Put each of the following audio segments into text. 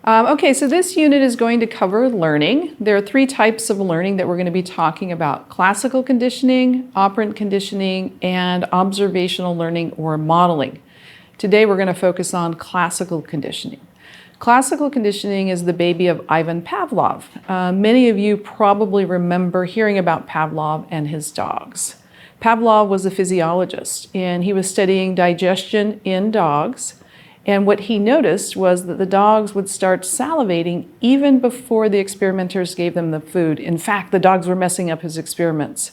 Okay, so this unit is going to cover learning. There are 3 types of learning that we're going to be talking about: classical conditioning, operant conditioning, and observational learning or modeling. Today we're going to focus on classical conditioning. Classical conditioning is the baby of Ivan Pavlov. Many of you probably remember hearing about Pavlov and his dogs. Pavlov was a physiologist, and he was studying digestion in dogs. And what he noticed was that the dogs would start salivating even before the experimenters gave them the food. In fact, the dogs were messing up his experiments.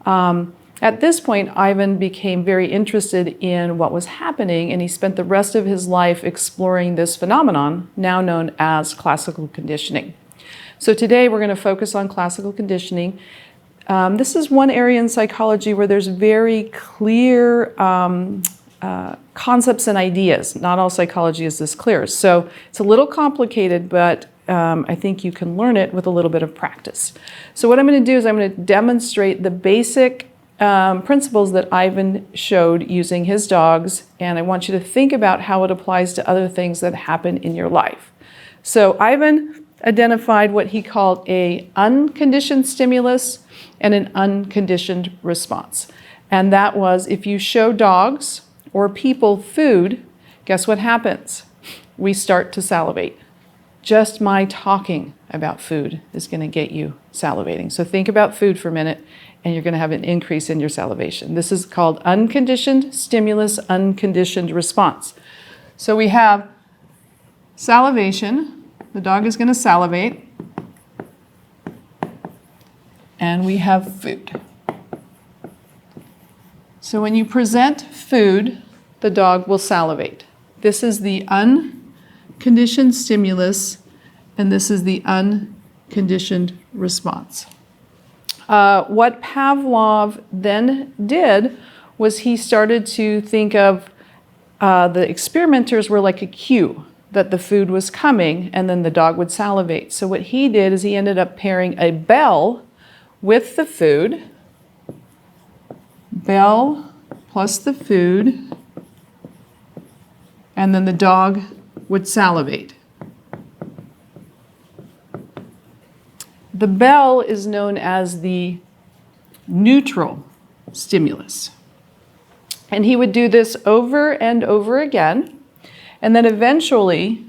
At this point, Ivan became very interested in what was happening, and he spent the rest of his life exploring this phenomenon, now known as classical conditioning. So today we're going to focus on classical conditioning. This is one area in psychology where there's very clear concepts and ideas. Not all psychology is this clear. So it's a little complicated, but I think you can learn it with a little bit of practice. So what I'm going to do is I'm going to demonstrate the basic principles that Ivan showed using his dogs, and I want you to think about how it applies to other things that happen in your life. So Ivan identified what he called an unconditioned stimulus and an unconditioned response. And that was, if you show dogs or people food, guess what happens? We start to salivate. Just my talking about food is going to get you salivating. So think about food for a minute, and you're going to have an increase in your salivation. This is called unconditioned stimulus, unconditioned response. So we have salivation. The dog is going to salivate. And we have food. So when you present food, the dog will salivate. This is the unconditioned stimulus, and this is the unconditioned response. What Pavlov then did was he started to think of the experimenters were like a cue that the food was coming, and then the dog would salivate. So what he did is he ended up pairing a bell with the food. Bell plus the food, and then the dog would salivate. The bell is known as the neutral stimulus. And he would do this over and over again, and then eventually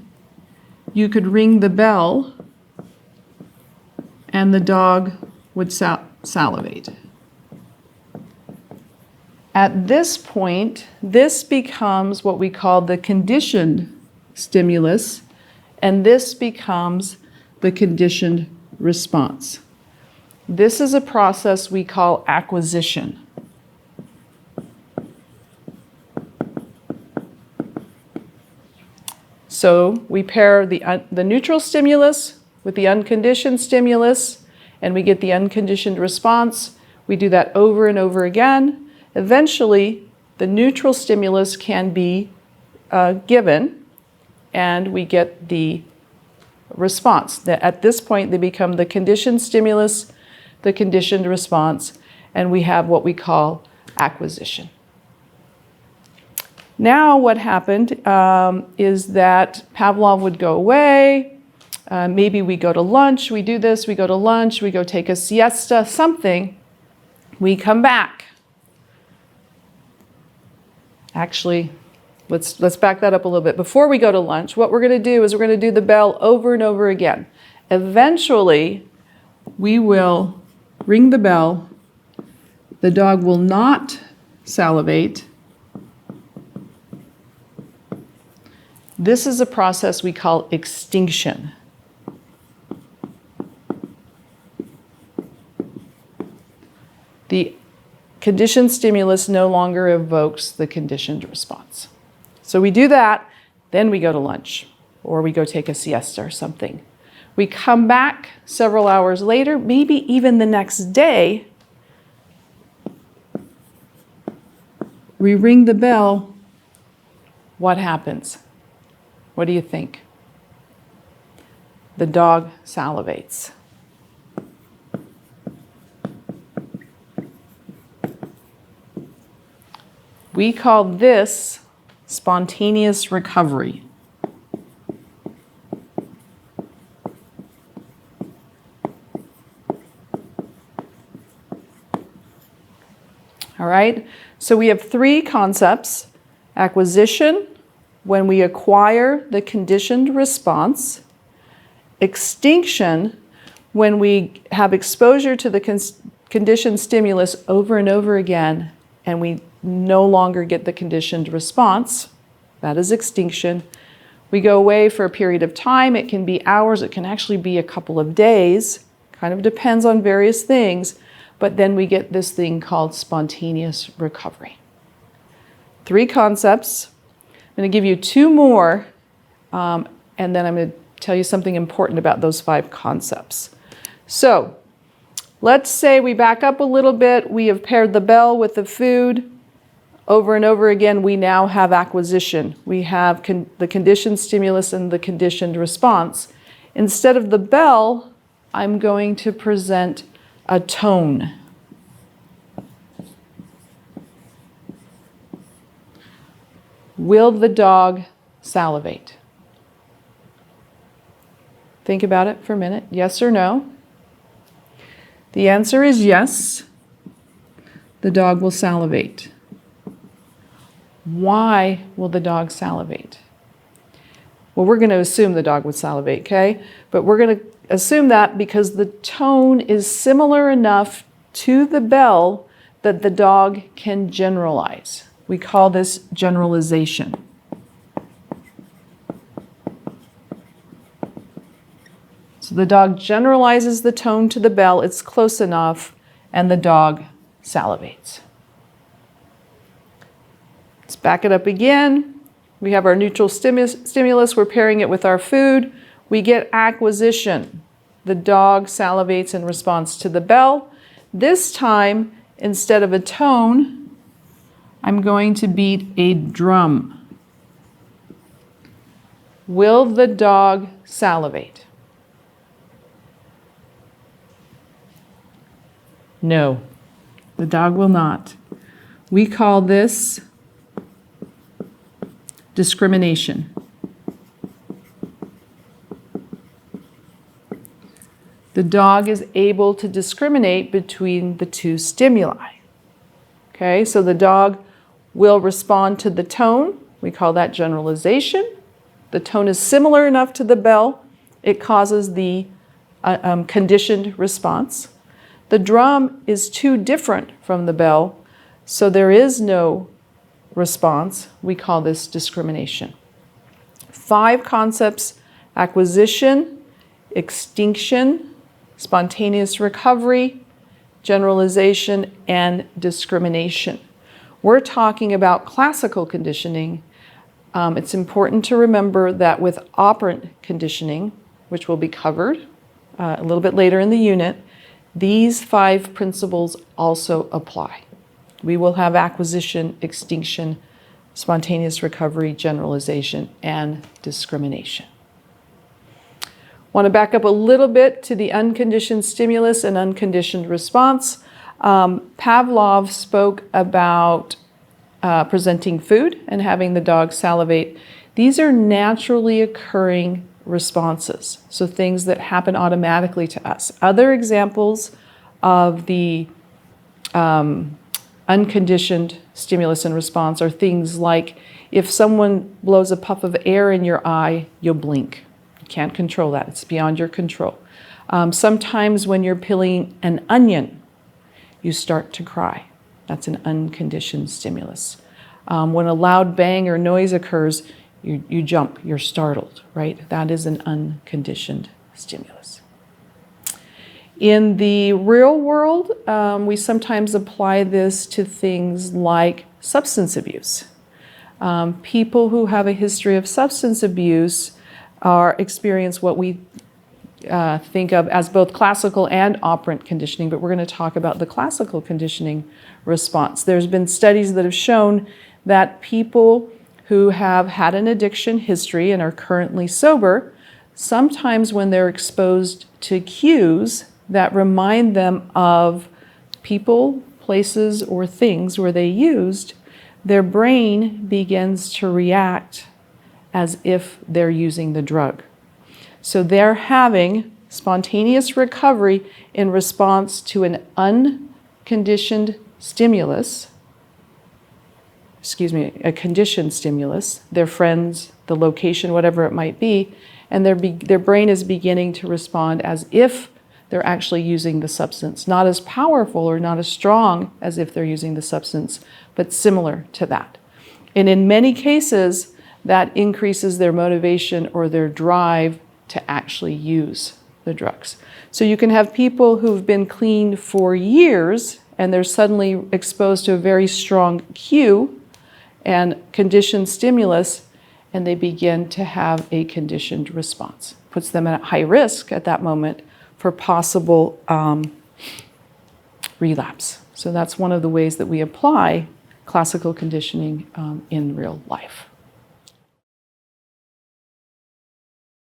you could ring the bell and the dog would salivate. At this point, this becomes what we call the conditioned stimulus, and this becomes the conditioned response. This is a process we call acquisition. So we pair the neutral stimulus with the unconditioned stimulus, and we get the unconditioned response. We do that over and over again. Eventually, the neutral stimulus can be given, and we get the response. At this point, they become the conditioned stimulus, the conditioned response, and we have what we call acquisition. Now what happened is that Pavlov would go away. Maybe we go to lunch. We do this. We go to lunch. We go take a siesta, something. We come back. Actually, let's back that up a little bit. Before we go to lunch, what we're going to do is we're going to do the bell over and over again. Eventually, we will ring the bell. The dog will not salivate. This is a process we call extinction. The conditioned stimulus no longer evokes the conditioned response. So we do that, then we go to lunch, or we go take a siesta or something. We come back several hours later, maybe even the next day. We ring the bell. What happens? What do you think? The dog salivates. We call this spontaneous recovery. All right, so we have three concepts: acquisition, when we acquire the conditioned response; extinction, when we have exposure to the conditioned stimulus over and over again and we no longer get the conditioned response. That is extinction. We go away for a period of time. It can be hours. It can actually be a couple of days. Kind of depends on various things. But then we get this thing called spontaneous recovery. Three concepts. I'm going to give you two more, and then I'm going to tell you something important about those five concepts. So let's say we back up a little bit. We have paired the bell with the food. Over and over again, we now have acquisition. We have the conditioned stimulus and the conditioned response. Instead of the bell, I'm going to present a tone. Will the dog salivate? Think about it for a minute. Yes or no? The answer is yes. The dog will salivate. Why will the dog salivate? Well, we're going to assume the dog would salivate, okay? But we're going to assume that because the tone is similar enough to the bell that the dog can generalize. We call this generalization. So the dog generalizes the tone to the bell, it's close enough, and the dog salivates. Let's back it up again. We have our neutral stimulus, we're pairing it with our food. We get acquisition. The dog salivates in response to the bell. This time, instead of a tone, I'm going to beat a drum. Will the dog salivate? No, the dog will not. We call this discrimination. The dog is able to discriminate between the two stimuli. Okay, so the dog will respond to the tone. We call that generalization. The tone is similar enough to the bell. It causes the conditioned response. The drum is too different from the bell, so there is no response. We call this discrimination. Five concepts: acquisition, extinction, spontaneous recovery, generalization, and discrimination. We're talking about classical conditioning. It's important to remember that with operant conditioning, which will be covered a little bit later in the unit, these five principles also apply. We will have acquisition, extinction, spontaneous recovery, generalization, and discrimination. Want to back up a little bit to the unconditioned stimulus and unconditioned response. Pavlov spoke about presenting food and having the dog salivate. These are naturally occurring responses, so things that happen automatically to us. Other examples of the unconditioned stimulus and response are things like if someone blows a puff of air in your eye, you'll blink. You can't control that. It's beyond your control. Sometimes when you're peeling an onion, you start to cry. That's an unconditioned stimulus. When a loud bang or noise occurs, you jump, you're startled, right? That is an unconditioned stimulus. In the real world, we sometimes apply this to things like substance abuse. People who have a history of substance abuse experience what we think of as both classical and operant conditioning, but we're going to talk about the classical conditioning response. There's been studies that have shown that people who have had an addiction history and are currently sober, sometimes when they're exposed to cues that remind them of people, places, or things where they used, their brain begins to react as if they're using the drug. So they're having spontaneous recovery in response to an unconditioned stimulus, a conditioned stimulus, their friends, the location, whatever it might be, and their brain is beginning to respond as if they're actually using the substance. Not as powerful or not as strong as if they're using the substance, but similar to that. And in many cases, that increases their motivation or their drive to actually use the drugs. So you can have people who've been clean for years and they're suddenly exposed to a very strong cue and conditioned stimulus, and they begin to have a conditioned response. Puts them at high risk at that moment for possible relapse. So that's one of the ways that we apply classical conditioning in real life.